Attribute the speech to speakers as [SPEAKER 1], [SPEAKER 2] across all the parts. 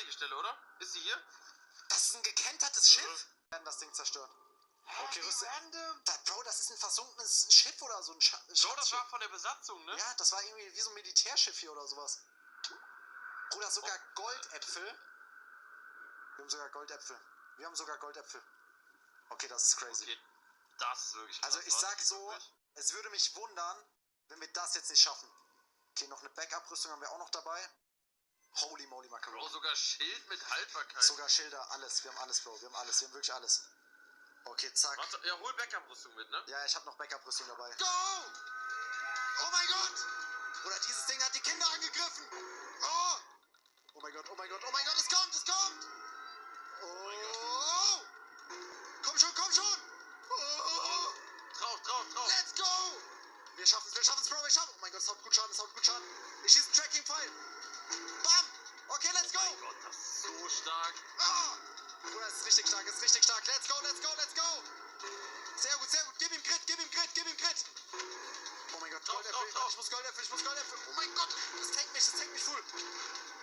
[SPEAKER 1] die Stelle, oder? Ist sie hier?
[SPEAKER 2] Das ist ein gekentertes Schiff. Wir werden das Ding zerstören. Okay, random. Bro, das ist ein versunkenes Schiff oder so ein
[SPEAKER 1] Bro, das war von der Besatzung, ne?
[SPEAKER 2] Ja, das war irgendwie wie so ein Militärschiff hier oder sowas. Bruder, sogar Goldäpfel. Wir haben sogar Goldäpfel. Okay, das ist crazy.
[SPEAKER 1] Okay, das ist wirklich krass.
[SPEAKER 2] Also ich sag so, es würde mich wundern, wenn wir das jetzt nicht schaffen. Okay, noch eine Backup-Rüstung haben wir auch noch dabei. Holy moly, Macaroni.
[SPEAKER 1] Bro, sogar Schild mit Haltbarkeit.
[SPEAKER 2] Sogar Schilder, alles. Wir haben alles, Bro. Wir haben wirklich alles. Okay, zack.
[SPEAKER 1] Warte, ja, hol Backup-Rüstung mit, ne?
[SPEAKER 2] Ja, ich habe noch Backup-Rüstung dabei. Go! Oh mein Gott! Oder dieses Ding hat die Kinder angegriffen. Oh! Oh mein Gott, oh mein Gott, oh mein Gott, es kommt! Oh! Komm schon! Oh!
[SPEAKER 1] Drauf!
[SPEAKER 2] Let's go! Wir schaffen es, Bro, Oh mein Gott, es haut gut Schaden. Ich schieße einen Tracking-Pfeil. Bam! Okay, let's go!
[SPEAKER 1] Oh mein Gott, das ist so stark.
[SPEAKER 2] Ah! Bruder, es ist richtig stark. Let's go! Sehr gut. Gib ihm Crit. Oh mein Gott, Goldäpfel.
[SPEAKER 1] Drauf.
[SPEAKER 2] Ich muss Goldäpfel. Oh mein Gott, das tankt mich full.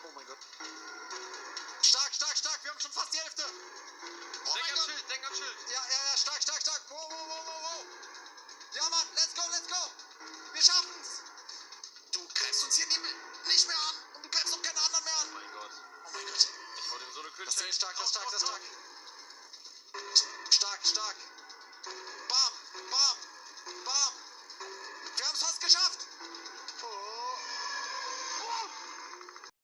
[SPEAKER 2] Oh mein Gott. Stark. Wir haben schon fast die Hälfte. Oh mein Gott.
[SPEAKER 1] Denk an Schild.
[SPEAKER 2] Ja, stark. Wow. Ja, Mann, let's go. Wir schaffen's. Du greifst uns hier nicht mehr an. Und du greifst auch keine anderen mehr
[SPEAKER 1] Oh
[SPEAKER 2] an.
[SPEAKER 1] mein Gott.
[SPEAKER 2] Oh mein Gott.
[SPEAKER 1] Ich hol ihm so eine Crit.
[SPEAKER 2] Das ist stark. Stark. Bam. Wir haben es fast geschafft. Oh.